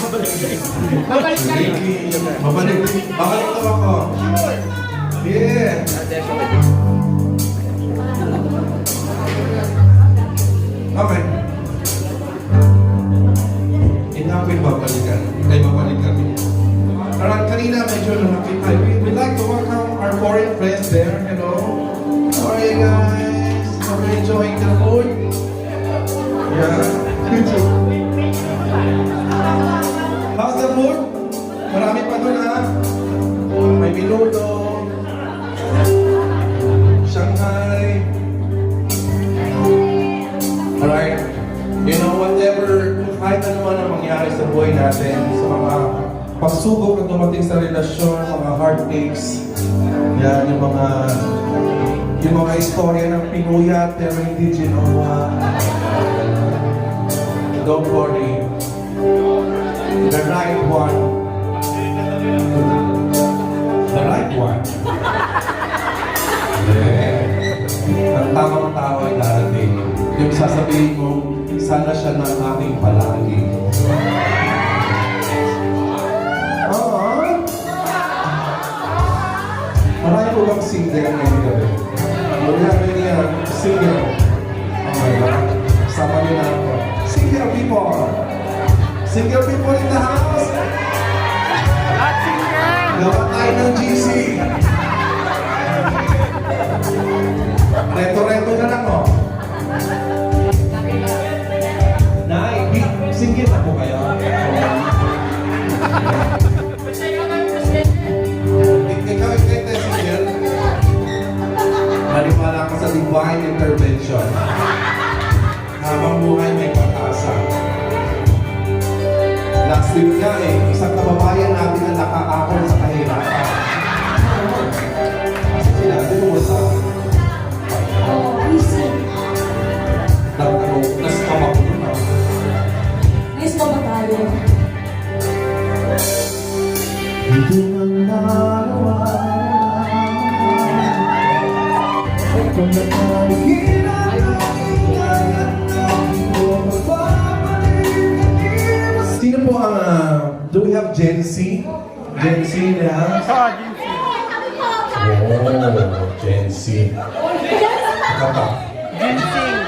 Babalik ka rin. Babalik daw ako. Yeah. Okay. Enough with babalikan. Ay, babalik kami. Alright, kanina medyo lumapit tayo. We'd like to welcome our foreign friends there. Hello. How are you guys? Are you enjoying the food? Yeah. How's the food? Marami pa doon ha? May minuto. Shanghai. Alright. You know, whatever, kahit ano man ang mangyari sa buhay natin, sa mga pagsubok na dumating sa relasyon, mga heartaches, yan, yung mga istorya ng pinuyat pero hindi ginawa. Don't worry. The right one. The right one. Yeah. Ang tamang tao ay darating. Yung sasabihin mo, sana siya ng aking palagi. Oo. Marami ko bang single ngayong gabi? Wala rin yan. Single. Oh my God. Sama niyo na ako. Single people. Single people in the house. At single! Gawa tayo ng GC. Reto-reto na lang, oh. Nay, single na po kayo. Ikaw, single. Maniwala ka sa divine intervention. Habang buhay may pag-asa. Last week nga isang kababayan natin ang nakaakon sa kahirapan. Kasi sinabi mo sa nas-kama ko na. Yes, pa ba tayo? Ito ang narawan. Kung sino po ang, do we have Gen Z? Gen Z na? Ah, GC. Oh, Gen Z. Kata. Ginseng.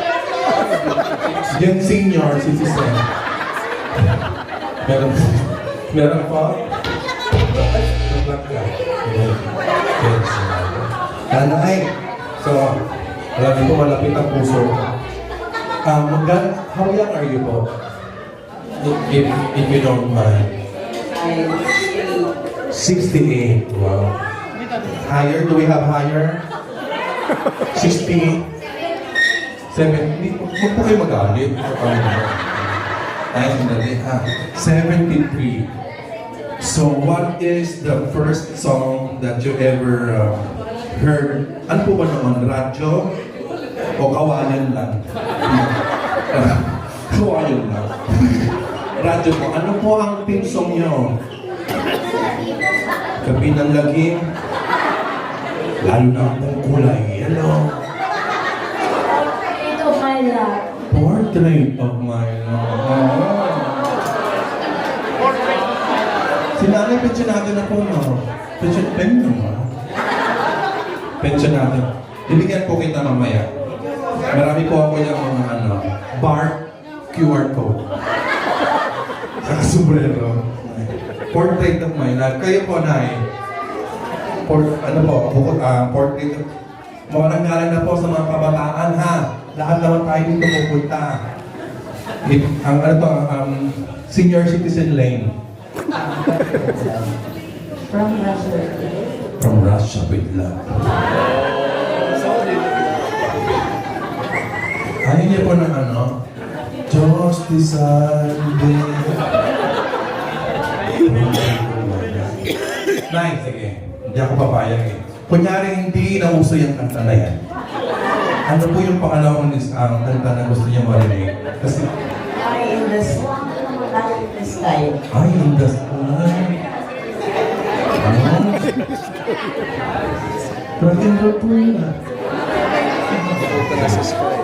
Gen Senior Citizen. Meron pa? Nag-block ka. Gen Z. Nanay. So, alam niyo po, malapit ang puso. How young are you po? If you don't mind. 68. Wow. Higher? Do we have higher? 60? 70? Huwag po kayo mag-alit. Ay, sandali ha. 73. So, what is the first song that you ever heard? Ano po ba naman? Radyo? O kawayan lang? Kawayan lang. Radyo po. Ano po ang theme song nyo? Gabi ng lagim. Lalo na ang kulay. Hello. Ito, my love. Portrait of my love. Sinanay, pensionado na po, no? Pension mo. Pensionado. Bibigyan po kita mamaya. Marami po ako yung mga bar QR code. Saka sombrero. Portrait of my love. Kayo po, Nay. Portrait of... Mawalang-galang na po sa mga kabataan, ha? Lahat naman tayo dito pupunta. Senior Citizen Lane. From Russia. From Russia with love. Ayaw niya po ng Just decided. Nay, sige. Hindi ako papayag eh. Kunyari, hindi nauso yung kanta na yan. Ano po yung pangalawang kanta na gusto niya marinig? Kasi... Eye in the sky. Eye in the sky. Rock and roll po yun ah.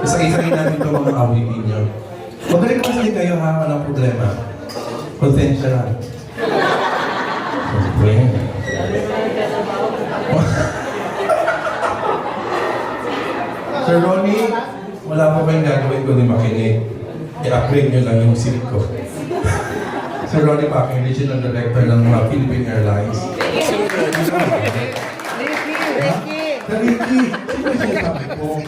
Isa-isahin natin ito mga awitin nyo. Magaling kasi kayo ha, walang problema. Konsensya lang. Siyempre. Sir Ronnie, wala pa ba yung gagawin ko ni makinig? I-upgrade nyo lang yung seat ko. Sir Ronnie Pacquiao, Regional Director ng Philippine Airlines. Ricky! Sino yung sinasabi ko?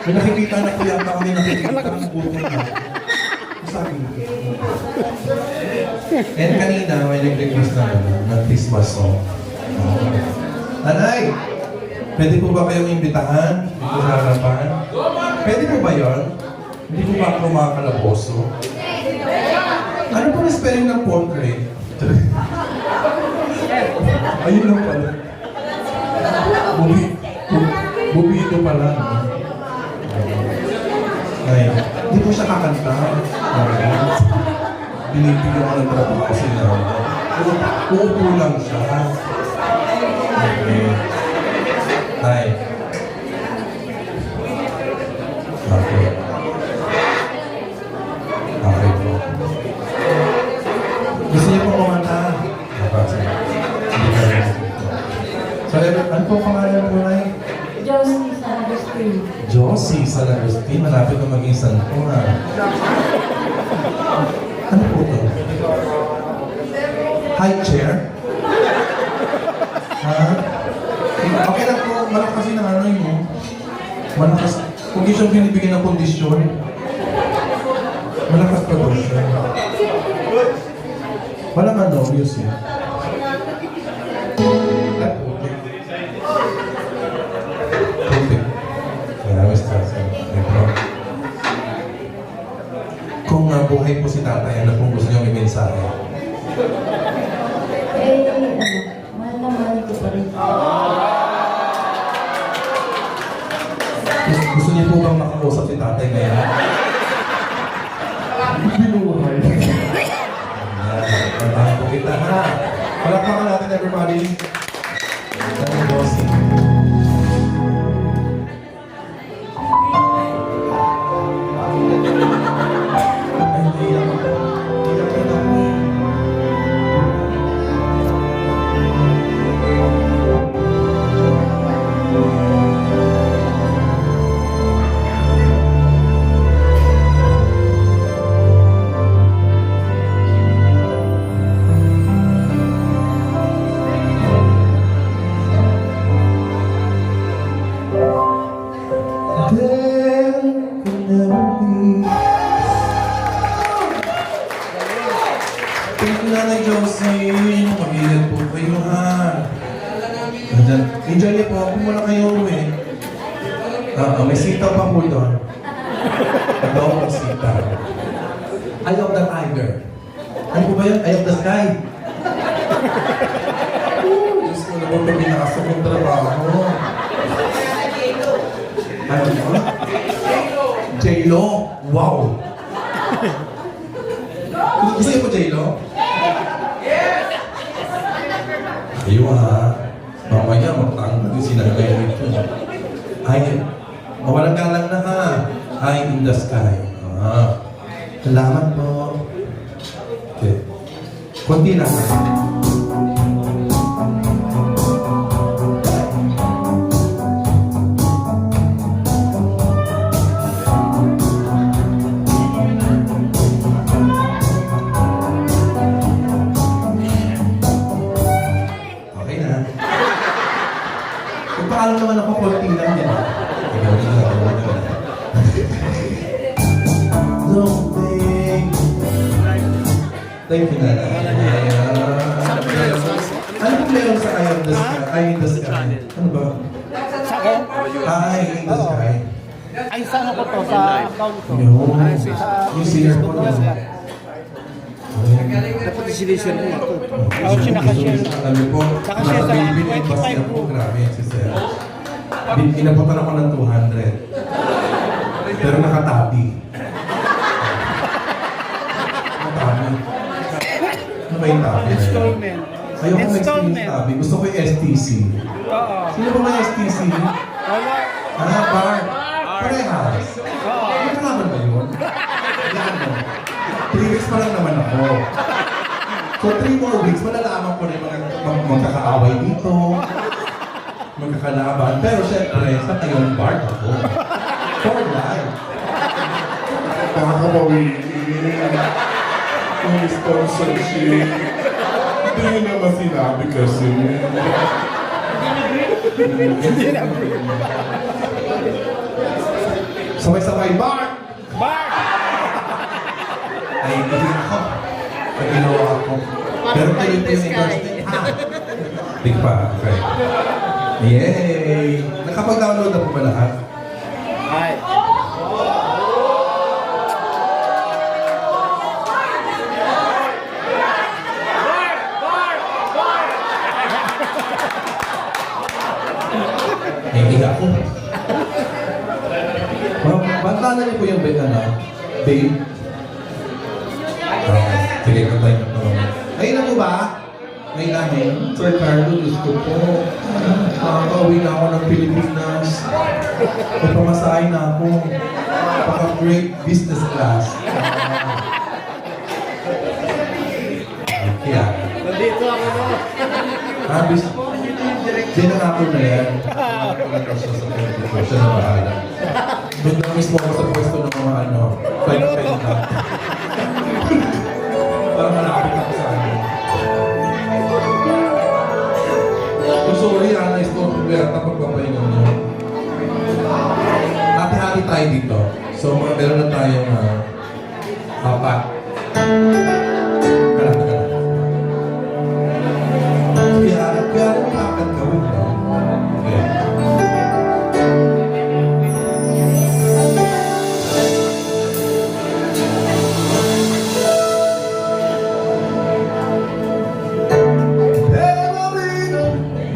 May nakikita na po yata kami nakikita ng buto na. Sabi ko. And kanina, may nag-request na Christmas song. Nanay! Pwede po ba kayong imbitahan dito sa harapan? Pwede po ba yun? Hindi po ba ako mga kalaboso? Ano po na spelling ng portrait? Ayun lang pala. Bubito pala. Ay, hindi po siya kakanta. Binibigyan ko ng trabaho sila. Uupo lang siya. Okay. Ay. Okay. Okay po. Gusto niyo po kumanta? Hindi ka rin. So, ano po pangalan mo na Josie San Agustin. Josie San Agustin, malapit na maging santo ha. Ano po ito? High chair? Ha? Okay lang po, malakas yun ang ano yun. Malakas. Kung di siya binibigyan ng kondisyon, malakas pa daw siya. Walang ano, music. Kung buhay po si tatay, ano pong gusto niyo may mensahe? Mahal na mahal ko pa rin. Gusto niyo po bang makausap si tatay ngayon? Binuhay. Mabahan po kita ha. Palakpakan natin everybody. Thank you, bossing. Thank you, Nanay Josie. Pag-ilan po kayo, ha? Enjoy niyo po. Kung muna kayo uwi. May sitaw pa po doon. Ito ang sitaw. Eye of the tiger. Ano po ba yun? Eye of the sky. Diyos ko na po ito binakasok ng trabaho. Ano po? J-Lo. Wow! Gusto niyo po J-Lo? Yes! Ayun ha. Mamaya magtanggol yung sinagay nito. Ay, mawalang galang na ha. Eye in the sky. Salamat po. Okay. Kunti lang. Okay na. Kung paano naman ako, konti lang din. Thank you, Nana. Ano po meron sa Eye of the Sky? Eye in the Sky? Ano ba? Eye in the Sky. Ay, saan ako to? Sa account ko. Yung singer po na. Dapat isinishare ko ito. Ako sinakashare. Alam po, Nakashare sa nasa Bilbil Embassy 25 po. Grabe, si Sir. Inabutan ako ng 200. Pero nakatabi. Nakatabi. Ano ba yung tabi? Installment. Ayoko mag-experience tabi. Gusto ko yung STC. Oo. Sino ba may STC? Wala. Bar. Parehas. Oo. May kalaban ba yun? Yan mo. 3 weeks pa lang naman ako. So 3 more weeks, malalaman ko rin mga magkakaaway dito, magkakalaban. Pero syempre, sa ngayon, Bart ako. For life. Nakakabawiin. Yung sponsorship. Hindi naman sinabi kasi. Sabay-sabay, Bart! Bart! Ay, hindi ako. Ay, ginawa ako. Pero tuloy po yung endorsement. Hindi pa, okay. Yay! Nakapag-download na po ba lahat? Ay. Hindi ako. Banta na niyo po yung bed na, babe. Sige, kantayin ko to. Ayun na po ba? May namin. Sir Carlo, Diyos ko po. Nakakauwi na ako ng Pilipinas. May pamasahin na ako. Paka-great business class. Kaya, Nandito ako no. habis, dinangako na yan. Siya sa pwesto. Siya na bahala. Doon na mismo ako sa pwesto ng mga ano. Pwede-pwede. Parang malapit ako sa ano. I'm sorry, Ana, is not prepared na pagpapahinga niyo. Hati-hati tayo dito. So, meron na tayong apat. Kalap ka. Kaya apat gawin, no? Okay.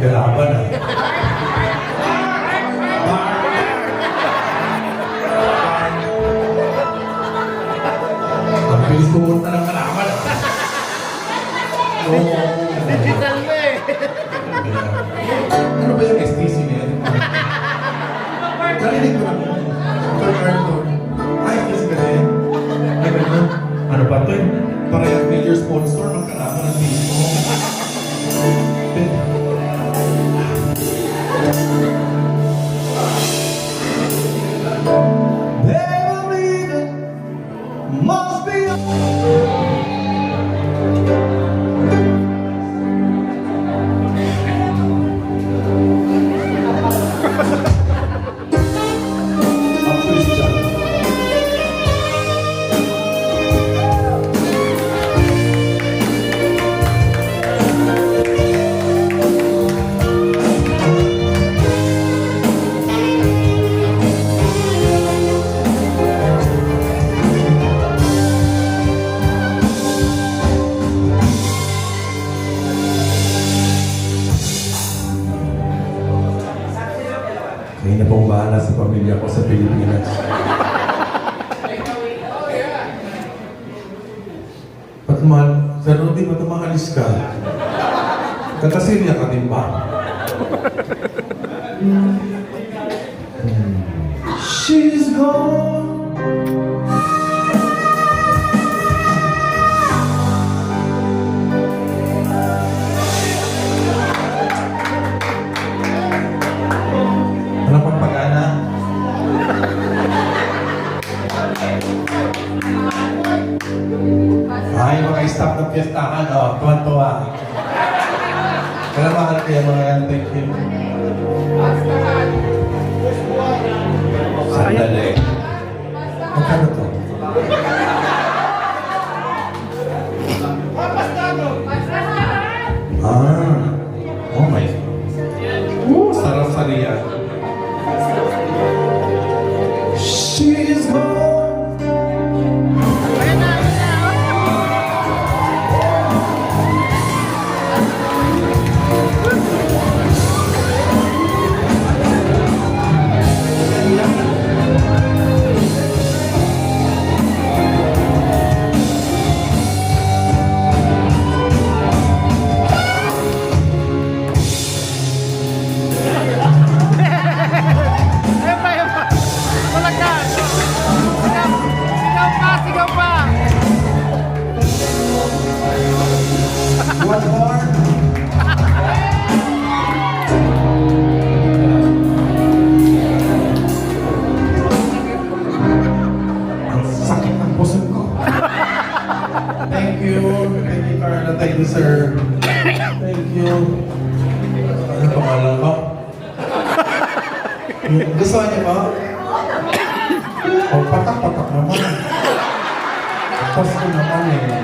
Galaban na. Ang bilis pumunta ng kalaban. Oo. Digital mo eh. Ano ba yung STC na yan? Narinig ko na po. Sir Carlo. Ay, STC ka rin. Ay, ganun. Ano ba ito eh? Parehas major sponsor, magkalaban ng mismo. Must be ang tulis dyan. Kayo na pong bahala sa pamilya ko sa Pilipinas. Ba't mahal? Sir Rudy, ba't umahalis ka? Kakasilya ka din ba? She's gone. Walang pagpagana. Ay, mga staff ng piyestahan, tuwan-tuwa. Kaya mahal kaya mga yan, thank you. Sandali. Magkano to? Oh my. Sarap sa riyan. She's gone. Thank you. Thank you, Carla. Thank you, sir. Thank you. Ano pangalan ko? Gusto niyo ba? Oh, patak-patak naman. Pasko naman eh.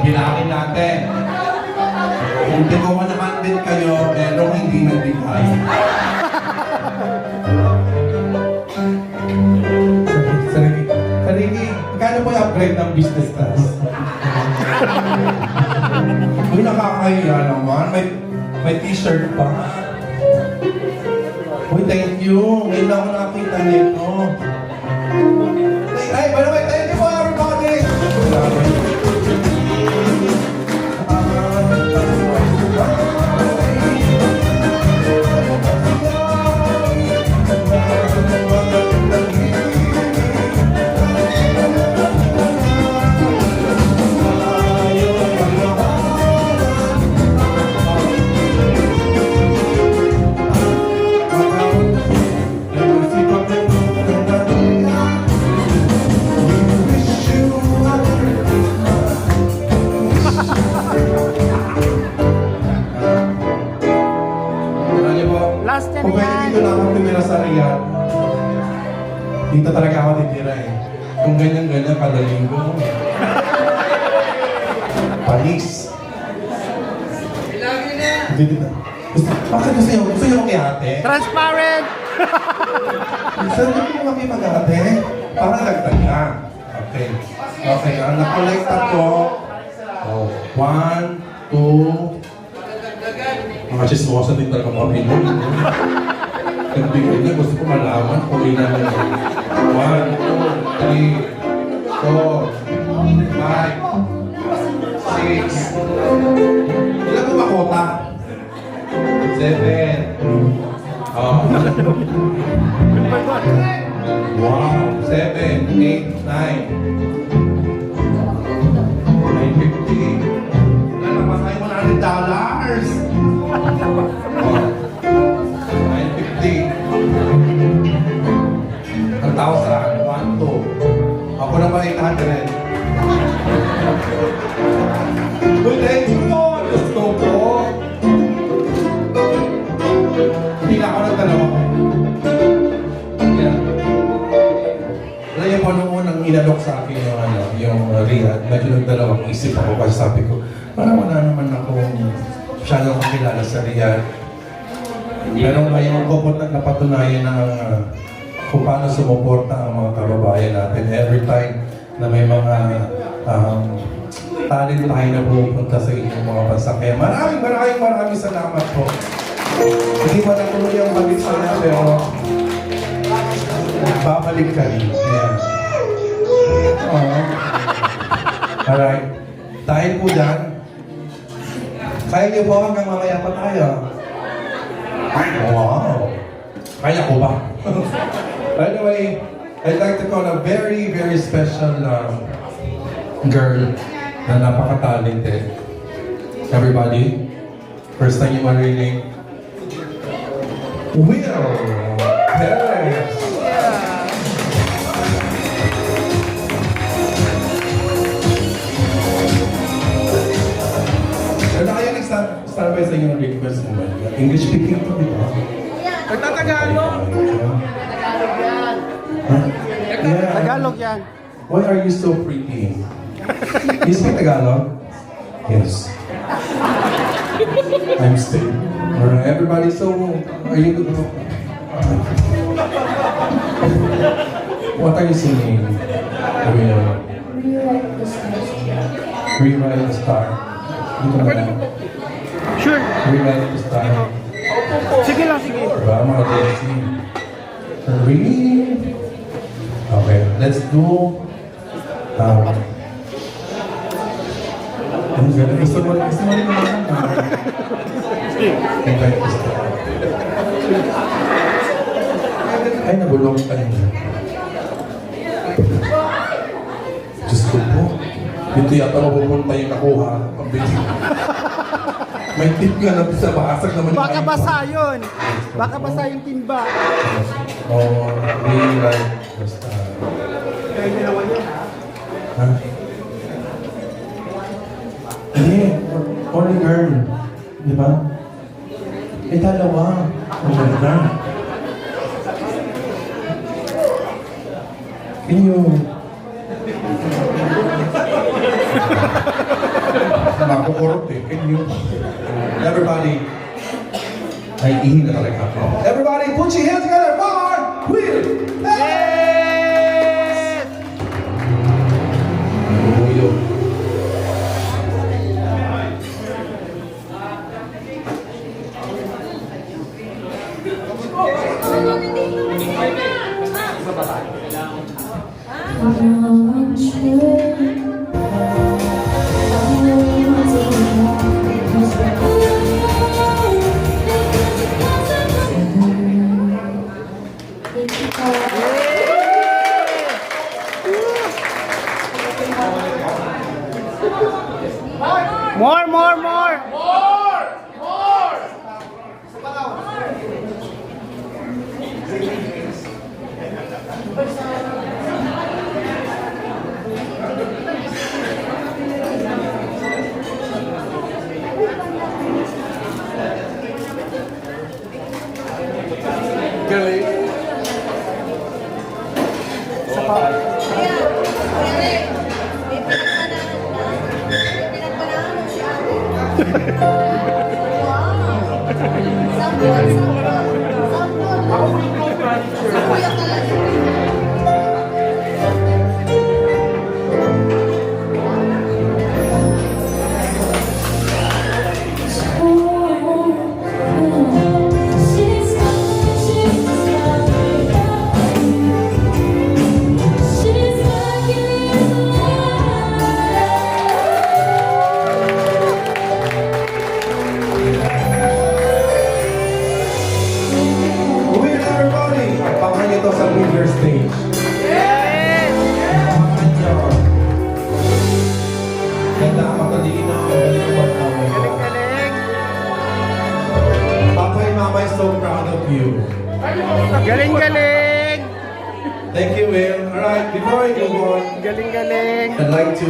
Bilangin natin. Kung tigawa naman din kayo, merong hindi nagbigay. Sarili, kano po yung upgrade ng business class? Uy, nakakahiya naman. May t-shirt pa. Uy, thank you. Ngayon lang ako nakakita nito. Ay, by the way, thank you for everybody! Last na Kung pwede yan. dito lang ako tumira sa Riyadh, dito talaga ako titira eh. Kung ganyan-ganyan kada linggo. Panis. Dito. Bakit gusto nyo? Gusto nyo makihate? Transparent! Saan nyo po makipag-ate? Para dagdagan. Okay. Okay, ang nakolekt ako. Oh, 1, 2, mga chismosa din talaga mga Pinoy. Nagbigo niya, gusto ko malaman kung ilan na yun. 1, 2, 3, 4, 5, 6. Ilan po ba kota? 7. Oh. Wow. 7, 8, 9. 950. Wala na, masaya $100. Oh. Hindi na ako nagdalawa. Yan. Alam niyo po, nung unang inalok sa akin yung, yung Riyadh, medyo nagdalawang isip ako kasi sabi ko, parang wala naman ako masyadong kakilala sa Riyadh. Pero ngayon ko po napatunayan ng kung paano sumuporta ang mga kababayan natin every time na may mga talent tayo na pupunta sa inyong mga bansa. Kaya maraming salamat po. Hindi mo na tuloy ang balik sana, pero babalik ka rin. Ayan. Alright. Dahil po dyan, kaya niyo po hanggang mamaya pa tayo. Wow! Kaya ko ba? By the way, I'd like to call a very, very special girl na napaka-talented. Everybody, first time you marinig, Will Perez! Ano kaya nag-start by sa inyong request mo? English speaking to, di ba? Nagtatagalog. Tagalog yan. Yeah. Tagalog yan. Why are you so pretty? You speak Tagalog? Yes. I'm still. Alright, everybody, so are you... What are you singing? Rewrite the stars. Rewrite the Star. Dito na lang. Sure. Rewrite the Star. Sige lang, sige. Diba, mga dancing. Really? Okay, let's do... Ang ganda. Gusto mo rin naman. Rewrite the Star. Ay, nabulong ka rin. Diyos ko po. Dito yata mapupunta yung nakuha. Pambili. May tip nga na sa basag naman. Baka basa yun. Baka basa yung timba. Oh, rewrite the Star. Kaya ginawa yun, ha? Ha? Hindi. Only girl. Di ba? Eh, dalawa. Ang ganda. Can you... Nakukurot eh. Can you... Everybody... Ay, ihin na talaga ako. Everybody, put your hands together for Will Perez! Buyo. More, more, more! Galing. Isa pa. Will, everybody! Abangan nyo to sa bigger stage. Abangan nyo. Ganda, matalino. Galing, galing. Papa and Mama is so proud of you. Galing, galing. Thank you, Will. Alright, before I go on, Galing, galing. I'd like to